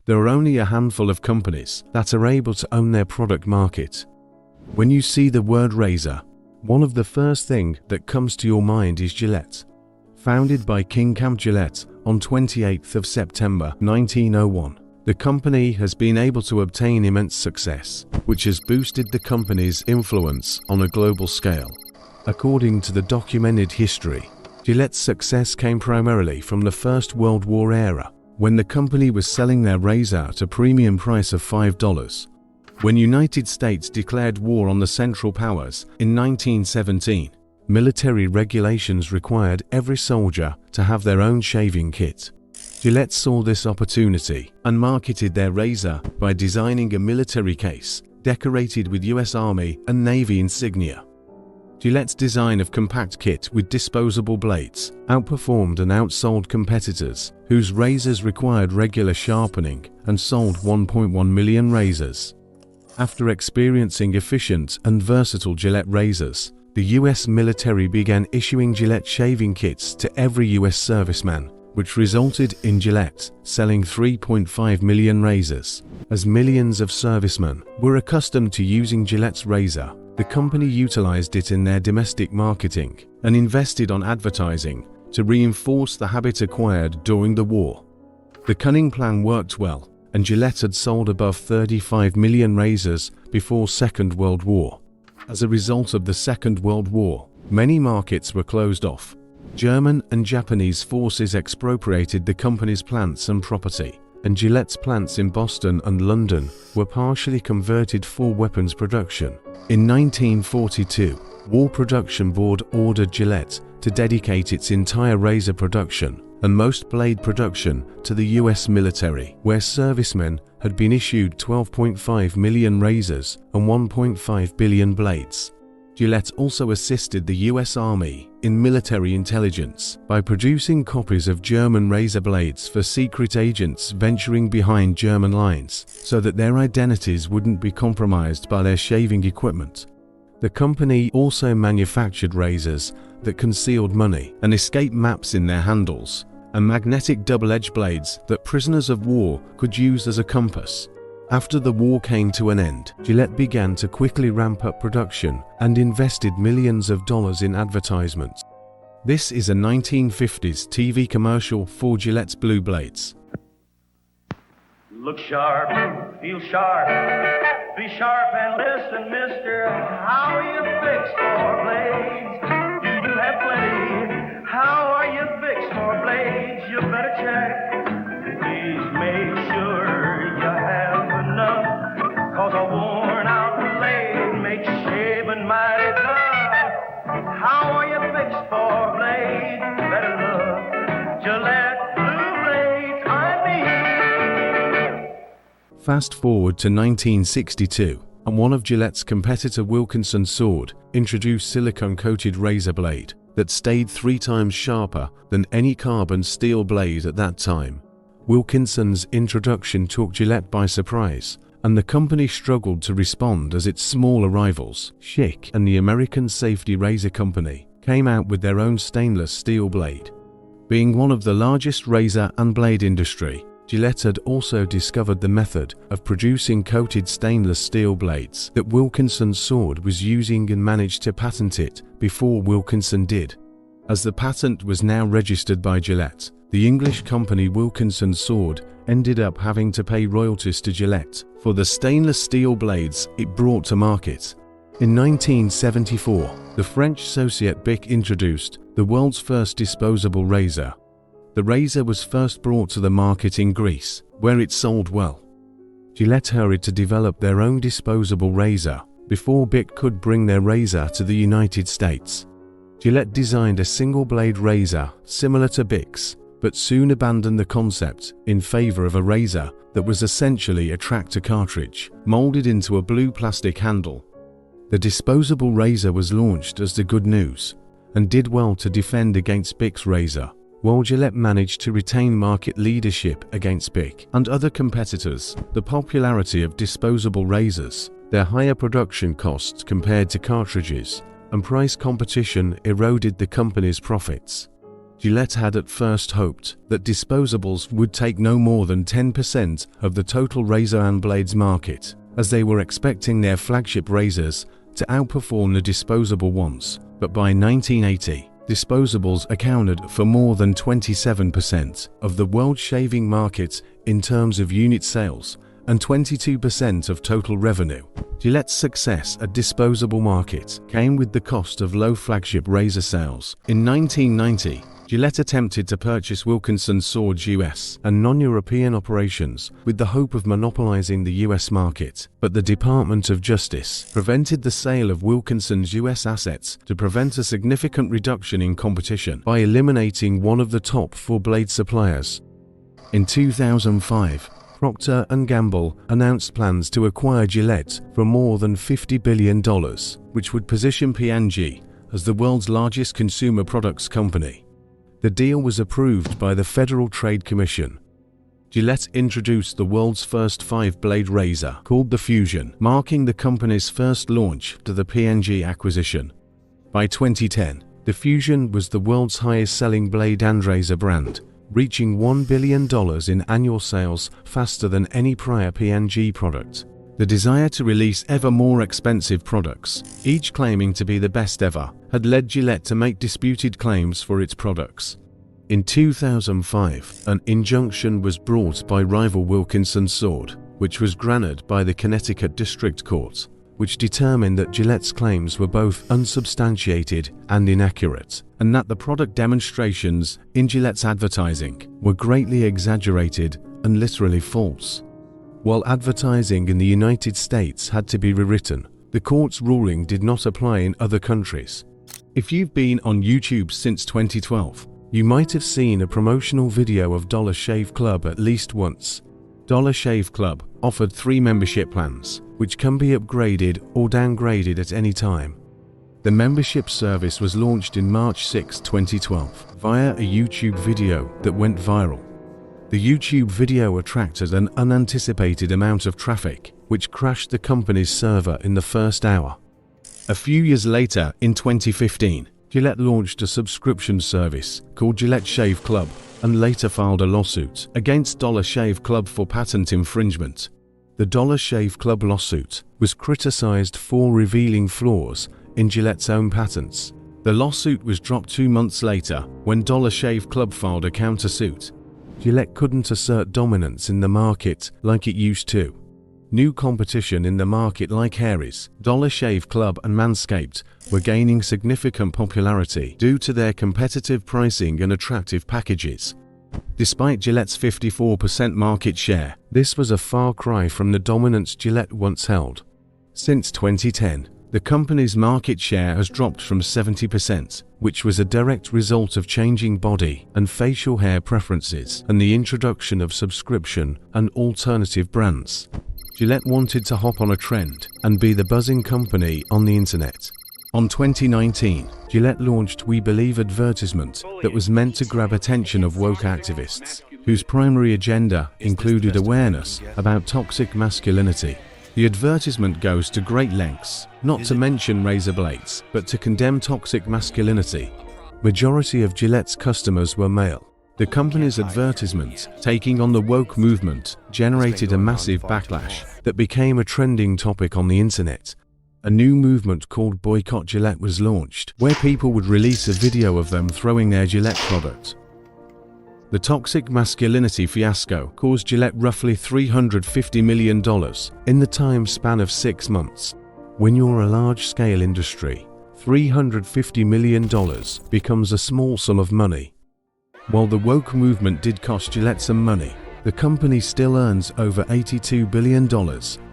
There are only a handful of companies that are able to own their product market. When you see the word razor, one of the first thing that comes to your mind is Gillette. Founded by King Camp Gillette on 28th of September 1901, the company has been able to obtain immense success, which has boosted the company's influence on a global scale. According to the documented history, Gillette's success came primarily from the First World War era, when the company was selling their razor at a premium price of $5. When United States declared war on the Central Powers in 1917, military regulations required every soldier to have their own shaving kit. Gillette saw this opportunity and marketed their razor by designing a military case decorated with US Army and Navy insignia. Gillette's design of compact kit with disposable blades outperformed and outsold competitors whose razors required regular sharpening and sold 1.1 million razors. After experiencing efficient and versatile Gillette razors, the US military began issuing Gillette shaving kits to every US serviceman, which resulted in Gillette selling 3.5 million razors. As millions of servicemen were accustomed to using Gillette's razor, the company utilized it in their domestic marketing and invested on advertising to reinforce the habit acquired during the war. The cunning plan worked well, and Gillette had sold above 35 million razors before Second World War. As a result of the Second World War, many markets were closed off. German and Japanese forces expropriated the company's plants and property, and Gillette's plants in Boston and London were partially converted for weapons production. In 1942, War Production Board ordered Gillette to dedicate its entire razor production and most blade production to the US military, where servicemen had been issued 12.5 million razors and 1.5 billion blades. Gillette also assisted the US Army in military intelligence by producing copies of German razor blades for secret agents venturing behind German lines so that their identities wouldn't be compromised by their shaving equipment. The company also manufactured razors that concealed money and escape maps in their handles, and magnetic double-edged blades that prisoners of war could use as a compass. After the war came to an end, Gillette began to quickly ramp up production and invested millions of dollars in advertisements. This is a 1950s TV commercial for Gillette's blue blades. Look sharp, feel sharp, be sharp and listen, mister. How are you fixed for blades? Do you have plenty? How are you fixed for blades? You better check. Please make sure you have enough, 'cause a worn out blade makes shaving mighty tough. How are you fixed for blades? Better look, Gillette blue blades, I mean. Fast forward to 1962, and one of Gillette's competitor Wilkinson Sword introduced silicone-coated razor blade that stayed 3 times sharper than any carbon steel blade at that time. Wilkinson's introduction took Gillette by surprise, and the company struggled to respond as its smaller rivals, Schick and the American Safety Razor Company, came out with their own stainless steel blade. Being one of the largest razor and blade industry, Gillette had also discovered the method of producing coated stainless steel blades that Wilkinson Sword was using and managed to patent it before Wilkinson did. As the patent was now registered by Gillette, the English company Wilkinson Sword ended up having to pay royalties to Gillette for the stainless steel blades it brought to market. In 1974, the French Societe Bic introduced the world's first disposable razor. The razor was first brought to the market in Greece, where it sold well. Gillette hurried to develop their own disposable razor before Bic could bring their razor to the United States. Gillette designed a single-blade razor similar to Bic's, but soon abandoned the concept in favor of a razor that was essentially a tractor cartridge, molded into a blue plastic handle. The disposable razor was launched as the good news, and did well to defend against Bic's razor, while Gillette managed to retain market leadership against Bic and other competitors. The popularity of disposable razors, their higher production costs compared to cartridges, and price competition eroded the company's profits. Gillette had at first hoped that disposables would take no more than 10% of the total razor and blades market, as they were expecting their flagship razors to outperform the disposable ones. But by 1980, disposables accounted for more than 27% of the world shaving market in terms of unit sales and 22% of total revenue. Gillette's success at disposable market came with the cost of low flagship razor sales. In 1990, Gillette attempted to purchase Wilkinson Swords US and non-European operations with the hope of monopolizing the US market, but the Department of Justice prevented the sale of Wilkinson's US assets to prevent a significant reduction in competition by eliminating one of the top 4 blade suppliers. In 2005, Procter & Gamble announced plans to acquire Gillette for more than $50 billion, which would position P&G as the world's largest consumer products company. The deal was approved by the Federal Trade Commission. Gillette introduced the world's first 5-blade razor called the Fusion, marking the company's first launch to the P&G acquisition. By 2010, the Fusion was the world's highest-selling blade and razor brand, reaching $1 billion in annual sales faster than any prior P&G product. The desire to release ever more expensive products, each claiming to be the best ever, had led Gillette to make disputed claims for its products. In 2005, an injunction was brought by rival Wilkinson Sword, which was granted by the Connecticut District Court, which determined that Gillette's claims were both unsubstantiated and inaccurate, and that the product demonstrations in Gillette's advertising were greatly exaggerated and literally false. While advertising in the United States had to be rewritten, the court's ruling did not apply in other countries. If you've been on YouTube since 2012, you might have seen a promotional video of Dollar Shave Club at least once. Dollar Shave Club offered 3 membership plans, which can be upgraded or downgraded at any time. The membership service was launched in March 6, 2012, via a YouTube video that went viral. The YouTube video attracted an unanticipated amount of traffic, which crashed the company's server in the first hour. A few years later, in 2015, Gillette launched a subscription service called Gillette Shave Club and later filed a lawsuit against Dollar Shave Club for patent infringement. The Dollar Shave Club lawsuit was criticized for revealing flaws in Gillette's own patents. The lawsuit was dropped 2 months later when Dollar Shave Club filed a countersuit. Gillette couldn't assert dominance in the market like it used to. New competition in the market like Harry's, Dollar Shave Club and Manscaped were gaining significant popularity due to their competitive pricing and attractive packages. Despite Gillette's 54% market share, this was a far cry from the dominance Gillette once held. Since 2010, the company's market share has dropped from 70%, which was a direct result of changing body and facial hair preferences and the introduction of subscription and alternative brands. Gillette wanted to hop on a trend and be the buzzing company on the internet. On 2019, Gillette launched We Believe advertisement that was meant to grab attention of woke activists, whose primary agenda included awareness about toxic masculinity. The advertisement goes to great lengths, not to mention razor blades, but to condemn toxic masculinity. Majority of Gillette's customers were male. The company's advertisement, taking on the woke movement, generated a massive backlash that became a trending topic on the internet. A new movement called Boycott Gillette was launched, where people would release a video of them throwing their Gillette product. The toxic masculinity fiasco caused Gillette roughly $350 million in the time span of 6 months. When you're a large-scale industry, $350 million becomes a small sum of money. While the woke movement did cost Gillette some money, the company still earns over $82 billion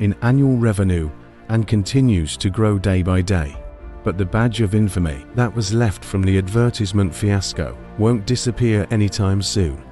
in annual revenue and continues to grow day by day. But the badge of infamy that was left from the advertisement fiasco won't disappear anytime soon.